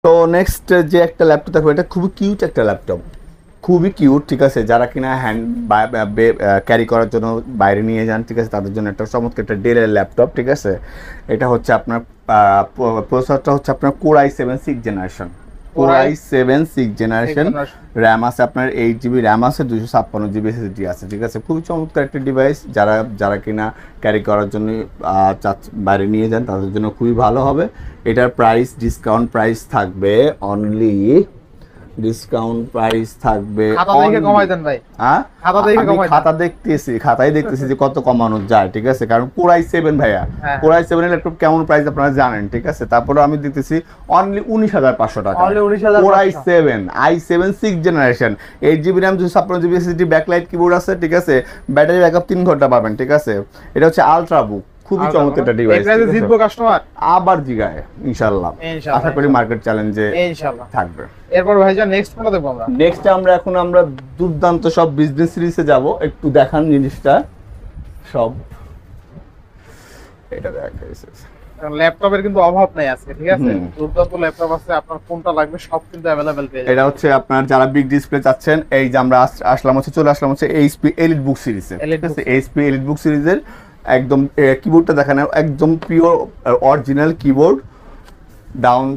তো নেক্সট যে একটা ল্যাপটপ দেখো, এটা খুবই কিউট একটা ল্যাপটপ, খুবই কিউট, ঠিক আছে। যারা কিনা হ্যান্ড ক্যারি করার জন্য বাইরে নিয়ে যান, ঠিক আছে, তাদের জন্য একটা চমৎকার একটা ডেলের ল্যাপটপ, ঠিক আছে। এটা হচ্ছে আপনার প্রসেসরটা হচ্ছে আপনার Core i7 6th generation, Core i7 6th generation. RAM আছে আপনার 8 GB র্যাম আছে, 256 GB SSD আছে, ঠিক আছে। খুবই চমৎকার একটা ডিভাইস, যারা কিনা ক্যারি করার জন্য বাইরে নিয়ে যান তাদের জন্য খুবই ভালো হবে। এটার প্রাইস ডিসকাউন্ট প্রাইস থাকবে অনলি, ডিসকাউন্ট প্রাইস থাকবে খাতায় দেখতেছি যে কত কমানো যায়, ঠিক আছে। কারণ Core i7 ভাইয়া, Core i7 এর ল্যাপটপ কেমন প্রাইস আপনারা জানেন, ঠিক আছে। তারপরে আমি দিতেছি অনলি 19,500 টাকা, Core i7 6th generation, 8 GB RAM, 256 GB SSD, backlight keyboard আছে, ঠিক আছে। ব্যাটারি ব্যাকআপ 3 ঘন্টা পাবেন, ঠিক আছে। এটা হচ্ছে আলট্রা বুক, খুবই চমৎকার একটা ডিভাইস। জিতবো কাস্টমার আবার জিগায় ইনশাআল্লাহ, আশা করি মার্কেট চ্যালেঞ্জে ইনশাআল্লাহ থাকবে। এরপর ভাইজান নেক্সট কোনটা দেখব আমরা? নেক্সট আমরা দুর্দান্ত সব বিজনেস সিরিজে যাব, একটু দেখান জিনিসটা সব। এটা দেখাইছে, ল্যাপটপের কিন্তু অভাব নাই আজকে, ঠিক আছে। দুর্দান্ত ল্যাপটপ আছে, আপনার কোনটা লাগবে সব কিন্তু अवेलेबल পেয়ে যাবেন। এটা হচ্ছে আপনার যারা বিগ ডিসপ্লে চাচ্ছেন, এই যে আমরা চলে আসলাম হচ্ছে HP এলিট বুক সিরিজে, ঠিক আছে। HP এলিট বুক সিরিজের একদম কিবোর্ডটা দেখেন, একদম পিওর অরিজিনাল কিবোর্ড,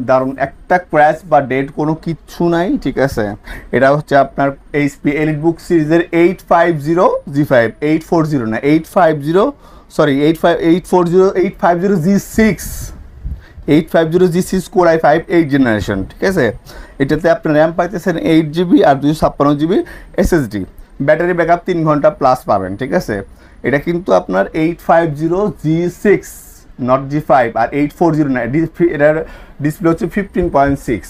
দারুন, একটা ক্র্যাশ বা ডেট কোনো কিচ্ছু নাই, ঠিক আছে। এটা হচ্ছে আপনার HP এলিট বুক সিরিজের 850G5, 840 না 850, sorry 850G6 Core i5 8th generation, ঠিক আছে। এটাতে আপনার র্যাম পাইতেছেন 8 GB আর 256 GB SSD, ব্যাটারি ব্যাকআপ 3 ঘন্টা প্লাস পাবেন, ঠিক আছে। এটা কিন্তু আপনার 850G6 নট G5, আর 840 না, এটার ডিসপ্লে হচ্ছে 15.6।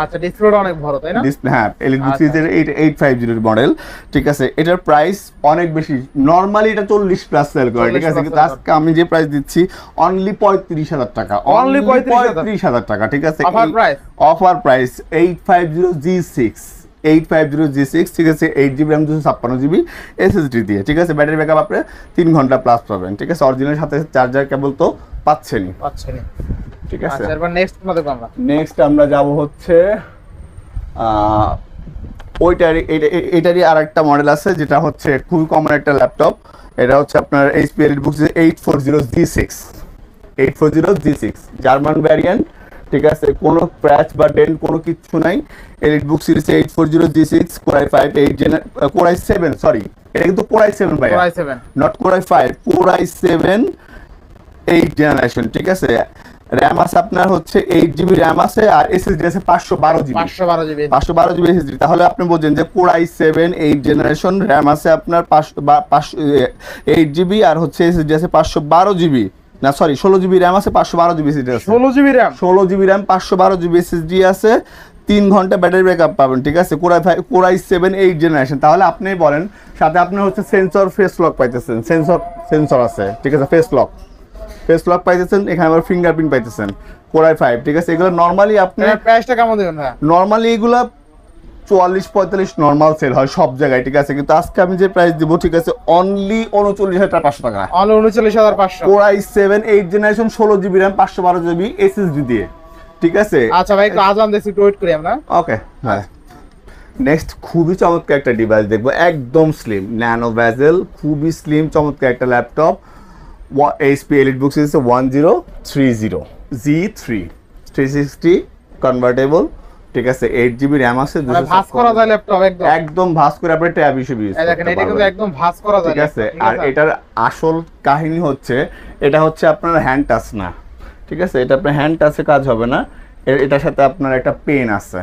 আচ্ছা, ডিসপ্লেটা অনেক বড়, তাই না? ডিসপ্লে, হ্যাঁ, এলইডি সিরিজের 850 মডেল, ঠিক আছে। এটার প্রাইস অনেক বেশি, নরমালি এটা 40 প্লাস সেল করে, ঠিক আছে। কিন্তু আজকে আমি যে প্রাইস দিচ্ছি অনলি 35,000 টাকা, অনলি 35,000 টাকা, ঠিক আছে। অফার প্রাইস 850G6, ঠিক আছে। 8 GB র্যাম, 256 GB SSD দিয়ে, ঠিক আছে। ব্যাটারি ব্যাকআপ আপনি 3 ঘন্টা প্লাস পাবেন, ঠিক আছে। অরিজিনাল সাথে চার্জার কেবল তো পাচ্ছেনই, ঠিক আছে। আচ্ছা, এরপর নেক্সট কোনটা দেখব আমরা? নেক্সট আমরা যাব হচ্ছে এটারই আরেকটা মডেল আছে, যেটা হচ্ছে খুবই কমন একটা ল্যাপটপ। এটা হচ্ছে আপনার HP EliteBook 840G6, German variant, ঠিক আছে। কোনো ক্র্যাচ বা ডেন্ট কোনো কিচ্ছু নাই। EliteBook series 840G6 Core i5 Core i7, sorry, এটা কিন্তু Core i7 ভাই, not Core i5, Core i7 8th generation, ঠিক আছে। র্যাম আছে আপনার হচ্ছে 8 GB র্যাম আছে, আর SSD আছে 512 GB SSD। তাহলে আপনি বলছেন যে Core i7 8th generation, RAM আছে আপনার 8 GB, আর হচ্ছে SSD আছে 512 GB, না সরি 16 GB র্যাম আছে, 512 GB SSD আছে, 16 GB র্যাম 512 GB SSD আছে, 3 ঘন্টা ব্যাটারি ব্যাকআপ পাবেন, ঠিক আছে। Core i7 8th generation. তাহলে আপনি বলেন, সাথে আপনার হচ্ছে সেন্সর ফেস লক পাইতেছেন, সেন্সর আছে, ঠিক আছে। ফেস লক পাইতেছেন, এখানে আবার ফিঙ্গারপ্রিন্ট পাইতেছেন, Core i5, ঠিক আছে। এগুলো নরমালি আপনি প্রাইসটা কেমন দিবেন? হ্যাঁ, নরমালি এগুলা 44-45 নরমাল সেল হয় সব জায়গায়, ঠিক আছে। কিন্তু আজকে আমি যে প্রাইস দিব, ঠিক আছে, অনলি 39,500 টাকা, only 39,500, Core i7 8th generation, 16 GB RAM, 512 GB SSD দিয়ে, ঠিক আছে। আচ্ছা ভাই, একটু আজান দেখছি, একটু ওয়েট করি আমরা। ওকে, হ্যাঁ। নেক্সট খুবই চমৎকার একটা ডিভাইস দেখবো, একদম স্লিম, ন্যানো ভেজেল, খুবই স্লিম চমৎকার একটা laptop. HP EliteBook series 1030G3 360 convertible, ঠিক আছে। 8 GB র্যাম আছে, ভাঁজ করা যায় ল্যাপটপ, একদম ভাঁজ করে আপনি ট্যাব হিসেবে ইউজ করতে পারবেন, এটা কিন্তু একদম ভাঁজ করা যায়, ঠিক আছে। আর এটার আসল কাহিনী হচ্ছে, এটা হচ্ছে আপনার হ্যান্ড টাচ না, ঠিক আছে। এটা আপনার হ্যান্ড টাচে কাজ হবে না, এটার সাথে আপনার একটা পেন আছে,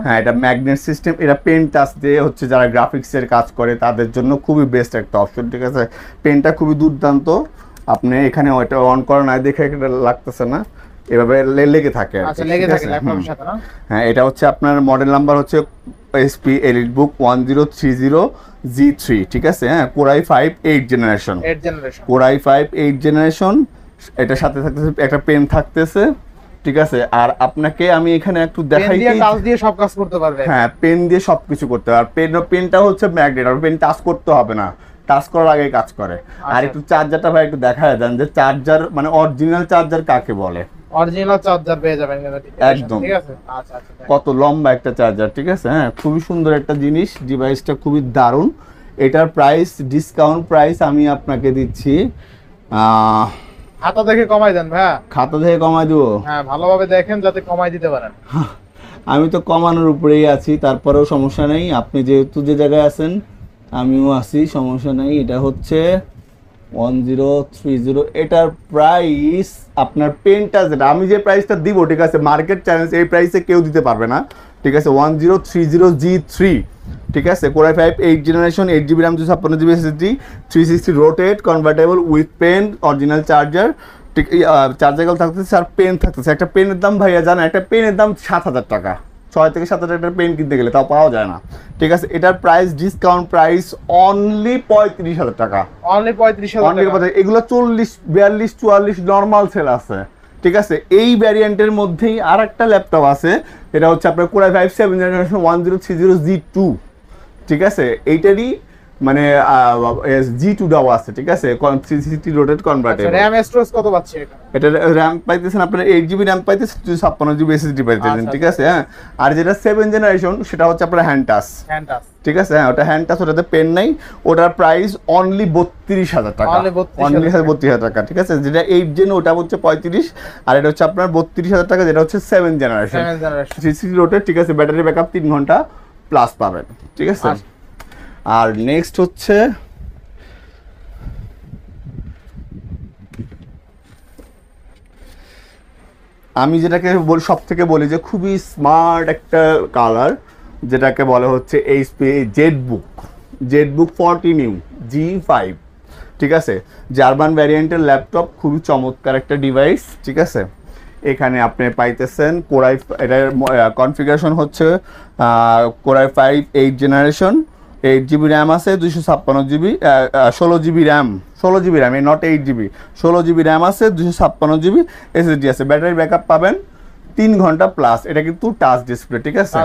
হ্যাঁ, এটা ম্যাগনেট সিস্টেম। এটা পেন টাচ দিয়ে হচ্ছে যারা গ্রাফিক্সের কাজ করে তাদের জন্য খুবই বেস্ট একটা অপশন, ঠিক আছে। পেনটা খুবই দুর্দান্ত, আপনি এখানে ওটা অন করা না দেখে এটা লাগতেছে না, এভাবে লেগে থাকে, হ্যাঁ। এটা হচ্ছে আপনার মডেল নাম্বার হচ্ছে HP এলিটবুক 1030G3, ঠিক আছে, হ্যাঁ। Core i5 8th generation, Core i5 8th generation. এটার সাথে থাকতেছে একটা পেন থাকতেছে, ঠিক আছে। আর আপনাকে আমি এখানে একটু দেখাই, টাচ দিয়ে সব কাজ করতে পারবে, হ্যাঁ, পেন দিয়ে সবকিছু করতে পারবে। আর পেনটা হচ্ছে ম্যাগনেট, আর পেন টাচ করতে হবে না, টাচ করার আগে কাজ করে। আর একটু চার্জারটা ভাই একটু দেখায় দেন, যে চার্জার মানে অরিজিনাল চার্জার কাকে বলে। অরিজিনাল চার্জার পেয়ে যাবেন কিন্তু একদম। ঠিক আছে। আচ্ছা আচ্ছা কত লম্বা একটা চার্জার, ঠিক আছে। হ্যাঁ, খুবই সুন্দর একটা জিনিস, ডিভাইসটা খুবই দারুণ। এটার প্রাইস, ডিসকাউন্ট প্রাইস আমি আপনাকে দিচ্ছি, খাতা দেখে কমাই দেন ভাইয়া। খাতা থেকে কমাই দেবো? হ্যাঁ, ভালোভাবে দেখেন যাতে কমাই দিতে পারেন। আমি তো কমানোর উপরেই আছি, তারপরেও সমস্যা নেই। আপনি যেহেতু যে জায়গায় আছেন আমিও আছি, সমস্যা নেই। এটা হচ্ছে 1030। এটার প্রাইস আপনার পেনটা যেটা আমি যে প্রাইসটা দিব, ঠিক আছে, মার্কেট চ্যালেঞ্জ এই প্রাইসে কেউ দিতে পারবে না, ঠিক আছে। 1030G3, ঠিক আছে, core i 5 8 generation, 8GB RAM 256GB SSD, 360 rotate convertible with pen, original charger, ঠিক। চার্জার থাকতেছে আর পেন থাকতেছে। একটা পেনের দাম ভাইয়া জানা, একটা পেনের দাম 7,000 টাকা। 6 থেকে 7,000 টাকার পেন কিনতে গেলে তাও পাওয়া যায় না, ঠিক আছে। এটার প্রাইস, ডিসকাউন্ট প্রাইস অনলি 35,000 টাকা। অনলি 35,000 টাকা। এগুলো 40 42 44 নর্মাল সেল আছে, ঠিক আছে। এই ভ্যারিয়েন্টের মধ্যেই আর একটা ল্যাপটপ আছে, এটা হচ্ছে আপনার কোরাই 5 7 জেনারেশন 1030G2, ঠিক আছে। এইটারই মানে G2 দাও আছে, ঠিক আছে, 360 রোটেট কনভার্টেবল। RAM স্টোরেজ কত পাচ্ছি এটা? এটা RAM পাইতেছেন আপনার 8GB RAM পাইতেছেন, 256GB SSD পাইতেছেন, ঠিক আছে। হ্যাঁ, আর যেটা 7 জেনারেশন সেটা হচ্ছে আপনার হ্যান্ড টাচ, ঠিক আছে। হ্যাঁ, ওটা হ্যান্ড টাচ, ওটাতে পেন নাই। ওটার প্রাইস অনলি 32,000 টাকা, অনলি 32,000 টাকা, ঠিক আছে। যেটা 8 জেন ওটা হচ্ছে 35, আর এটা হচ্ছে আপনার 32,000 টাকা, যেটা হচ্ছে 7 জেনারেশন 360 রোটেট, ঠিক আছে। ব্যাটারি ব্যাকআপ 3 ঘন্টা প্লাস পাবেন, ঠিক আছে। আর নেক্সট হচ্ছে আমি যেটাকে বলি, সব থেকে বলি যে খুবই স্মার্ট একটা কালার, যেটাকে বলা হচ্ছে এইচপি জেটবুক 40 G5, ঠিক আছে। জার্মান ভ্যারিয়েন্টের ল্যাপটপ, খুবই চমৎকার একটা ডিভাইস, ঠিক আছে। এখানে আপনি পাইতেছেন কোরাই, এটার কনফিগারেশন হচ্ছে কোরাই 5 8 জেনারেশন, 8GB RAM আছে, 256GB 16GB RAM, 16GB RAM, not 8GB, 16GB RAM আছে, 256GB SSD আছে। ব্যাটারি ব্যাকআপ পাবেন 3 ঘন্টা প্লাস। এটা কিন্তু টাচ ডিসপ্লে, ঠিক আছে।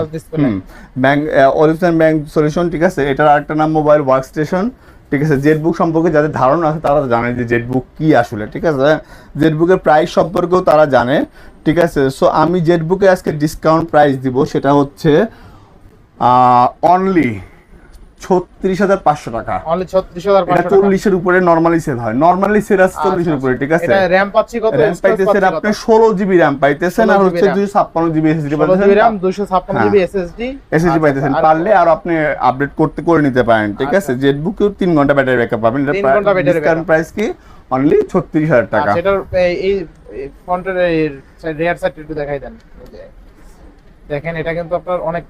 ব্যাংক অলিভসন ব্যাংক সলিউশন, ঠিক আছে। এটার আরেকটা নাম মোবাইল ওয়ার্কস্টেশন, ঠিক আছে। জেটবুক সম্পর্কে যাদের ধারণা আছে তারা জানে যে জেটবুক কি আসলে, ঠিক আছে। জেটবুকের প্রাইস সম্পর্কেও তারা জানে, ঠিক আছে। সো আমি জেটবুকে আজকে ডিসকাউন্ট প্রাইস দিব, সেটা হচ্ছে অনলি 36,500 টাকা। অনলি 36,500 টাকা। 40 এর উপরে নরমালি সেল হয়, নরমালি সেল আছে 40 এর উপরে, ঠিক আছে। এটা RAM পাচ্ছি কত? RAM পাইতেছেন আপনি 16GB RAM পাইতেছেন, আর হচ্ছে 256GB SSD পাইতেছেন। 16GB RAM 256GB SSD পাইতেছেন। পারলে আর আপনি আপডেট করে নিতে পারেন, ঠিক আছে। জেটবুকেও 3 ঘন্টা ব্যাটারি ব্যাকআপ পাবেন। এটা ডিসকাউন্ট প্রাইস কি অনলি 36,000 টাকা। আচ্ছা, এটার এই ফ্রন্টের রিয়ার সাইড একটু দেখাই দেন। দেখেন, এটা কিন্তু আপনার অনেক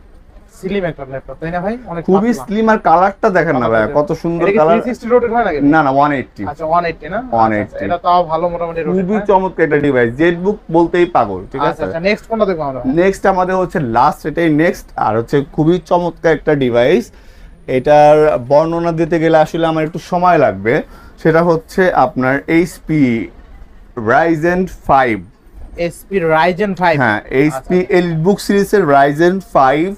স্লিম একটা ল্যাপটপ, তাই না ভাই? অনেক খুবই স্লিম, আর কালারটা দেখেন না ভাই, কত সুন্দর কালার। 360 রোটেট হয় নাকি? না না, 180। আচ্ছা, 180 না? 180। এটা তাও ভালো, মোটামুটি রোটেট। খুবই চমৎকার একটা ডিভাইস, জেটবুক বলতেই পাগল, ঠিক আছে। আচ্ছা, নেক্সট কোনটা দেখব আমরা? নেক্সট আমাদের হচ্ছে লাস্ট, এটাই নেক্সট, আর হচ্ছে খুবই চমৎকার একটা ডিভাইস। এটার বর্ণনা দিতে গেলে আসলে আমার একটু সময় লাগবে। সেটা হচ্ছে আপনার এইচপি Ryzen 5। HP Ryzen 5। হ্যাঁ, এইচপি এলিটবুক সিরিজের Ryzen 5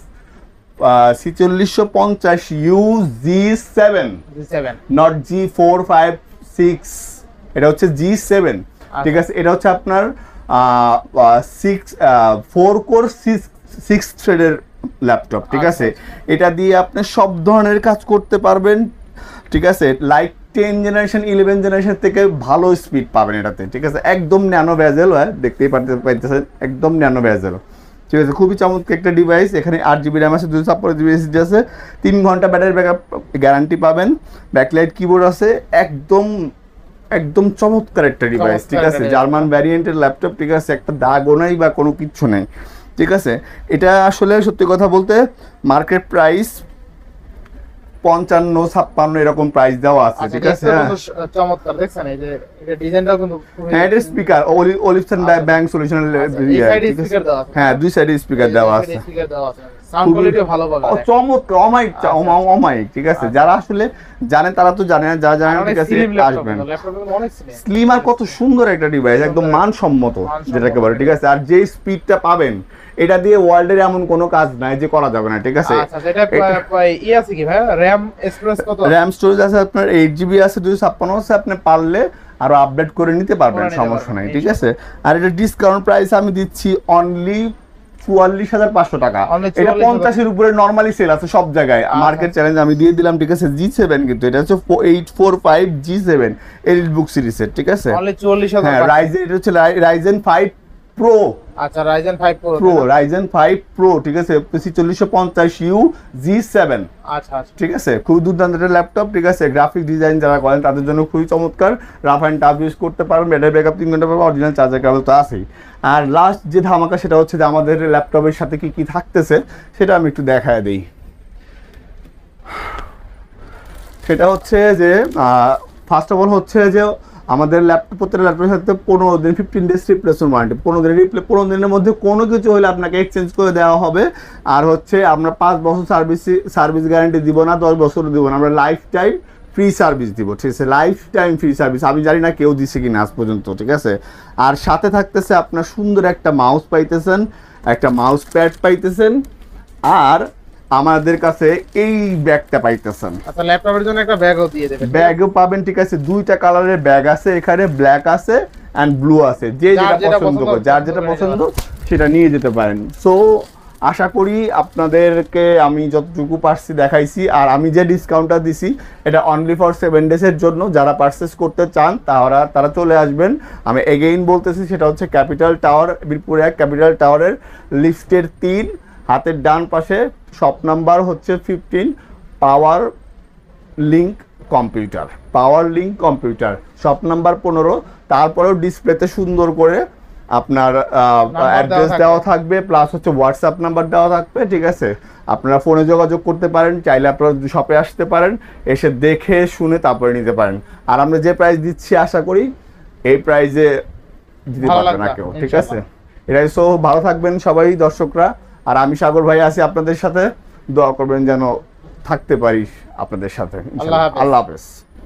4650U G7, not G4 5 6, এটা হচ্ছে G7, ঠিক আছে। এটা হচ্ছে আপনার 4 কোর 6 থ্রেডের ল্যাপটপ, ঠিক আছে। এটা দিয়ে আপনি সব ধরনের কাজ করতে পারবেন, ঠিক আছে। লাইক 10 জেনারেশন 11 জেনারেশন থেকে ভালো স্পিড পাবেন এটাতে, ঠিক আছে। একদম ন্যানো বেজেল, দেখতেই পাইতেছেন, একদম ন্যানো বেজেল, ঠিক আছে। খুবই চমৎকার একটা ডিভাইস। এখানে 8GB RAM আছে, 256GB SSD আছে, 3 ঘন্টা ব্যাটারি ব্যাকআপ গ্যারান্টি পাবেন, ব্যাকলাইট কিবোর্ড আছে, একদম চমৎকার একটা ডিভাইস, ঠিক আছে। জার্মান ভ্যারিয়েন্টের ল্যাপটপ, ঠিক আছে। একটা দাগও নাই বা কোনো কিচ্ছু নেই, ঠিক আছে। এটা আসলে সত্যি কথা বলতে মার্কেট প্রাইস 55-56 এরকম প্রাইস দেওয়া আছে, ঠিক আছে। চমৎকার, দেখছেন এই যে এটা ডিজাইনটাও কিন্তু হ্যাঁ, এটা স্পিকার অলিভসন ব্যাংক সলিউশন, হ্যাঁ, দুই সাইডে স্পিকার দেওয়া আছে, সাউন্ড কোয়ালিটি ভালো পাবেন, চমৎকার, অমাইক, ঠিক আছে। যারা আসলে জানেন তারা তো জানেন, যারা জানেন, ঠিক আছে, আসবেন। স্লিম আর কত সুন্দর একটা ডিভাইস, একদম মানসম্মত যেটাকে বলে, ঠিক আছে। আর যে স্পিডটা পাবেন, এটা দিয়ে ওয়ার্ল্ডের এমন কোনো কাজ নাই যে করা যাবে না, ঠিক আছে। আচ্ছা, এটা ই আছে কি ভাই? RAM স্টোরেজ কত? RAM স্টোরেজ আছে আপনার 8GB আছে, 256 আছে। আপনি পারলে আরো আপডেট করে নিতে পারবেন, করে নিতে সমস্যা পারবেন, নাই, ঠিক আছে। আর এটা ডিসকাউন্ট প্রাইস আমি দিচ্ছি অনলি 44,500 টাকা। Only এটা 44,000 50-এর উপরে নরমালি সেল আছে সব জায়গায়, মার্কেট চ্যালেঞ্জ আমি দিয়ে দিলাম, ঠিক আছে। G7 কিন্তু এটা হচ্ছে 845 G7 এলিট বুক সিরিজের, ঠিক আছে। অনলি 44,000 হ্যাঁ, রাইজেন, এটা হচ্ছে রাইজেন 5 প্রো, আচ্ছা রাইজেন 5 প্রো রাইজেন 5 প্রো, ঠিক আছে, 4650U G7, আচ্ছা আচ্ছা ঠিক আছে। খুব দুর্দান্ত একটা ল্যাপটপ, ঠিক আছে। গ্রাফিক ডিজাইন যারা করেন তাদের জন্য খুবই চমৎকার, রাফ অ্যান্ড টাফ ইউজ করতে পারবেন, ব্যাটারি ব্যাকআপ 3 ঘন্টা পাবে, অরিজিনাল চার্জার কেবল তো আছেই। আর লাস্ট যে ধামাকা সেটা হচ্ছে যে আমাদের ল্যাপটপের সাথে কি কি থাকতেছে সেটা আমি একটু দেখায় দিই। সেটা হচ্ছে যে ফার্স্ট অফ অল হচ্ছে যে আমাদের প্রত্যেকটা ল্যাপটপের সাথে 15 দিন 15 ডেজ রিপ্লেসমেন্ট ওয়ারেন্টি, 15 দিনের মধ্যে কোনো কিছু হলে আপনাকে এক্সচেঞ্জ করে দেওয়া হবে। আর হচ্ছে আমরা 5 বছর সার্ভিস গ্যারান্টি দিব না, 10 বছর দিব না, আমরা লাইফ টাইম ফ্রি সার্ভিস দিব, ঠিক আছে। লাইফ টাইম ফ্রি সার্ভিস, আমি জানি না কেউ দিছে কিনা আজ পর্যন্ত, ঠিক আছে। আর সাথে থাকতেছে আপনার সুন্দর একটা মাউস পাইতেছেন, একটা মাউস প্যাড পাইতেছেন, আর আমাদের কাছে এই ব্যাগটা পাইতেছেন। আচ্ছা ল্যাপটপের জন্য একটা ব্যাগও দিয়ে দেবেন, ব্যাগও পাবেন, ঠিক আছে। 2টা কালারের ব্যাগ আছে এখানে, ব্ল্যাক আছে এন্ড ব্লু আছে, যে যেটা পছন্দ করে, যার যেটা পছন্দ সেটা নিয়ে যেতে পারেন। সো আশা করি আপনাদেরকে আমি যতটুকু পারছি দেখাইছি। আর আমি যে ডিসকাউন্টটা দিছি এটা অনলি ফর 7 ডেজের জন্য, যারা পারচেস করতে চান তারা চলে আসবেন। আমি এগেইন বলতেছি, সেটা হচ্ছে ক্যাপিটাল টাওয়ার, মিরপুর 1 ক্যাপিটাল টাওয়ারের লিফটের 3 হাতের ডান পাশে, শপ নাম্বার হচ্ছে 15, পাওয়ার লিঙ্ক কম্পিউটার, শপ নাম্বার 15। তারপরেও ডিসপ্লেতে সুন্দর করে আপনার অ্যাড্রেস দেওয়া থাকবে, প্লাস হচ্ছে হোয়াটসঅ্যাপ নাম্বার দেওয়া থাকবে, ঠিক আছে। আপনারা ফোনে যোগাযোগ করতে পারেন, চাইলে আপনারা শপে আসতে পারেন, এসে দেখে শুনে তারপরে নিতে পারেন। আর আমরা যে প্রাইস দিচ্ছি আশা করি এই প্রাইসে দিতে পারবে না কেউ, ঠিক আছে। এটাই। সো ভালো থাকবেন সবাই দর্শকরা, আর আমি সাগর ভাই আছি আপনাদের সাথে, দোয়া করবেন যেন থাকতে পারি আপনাদের সাথে। আল্লাহ হাফেজ। আল্লাহ হাফেজ।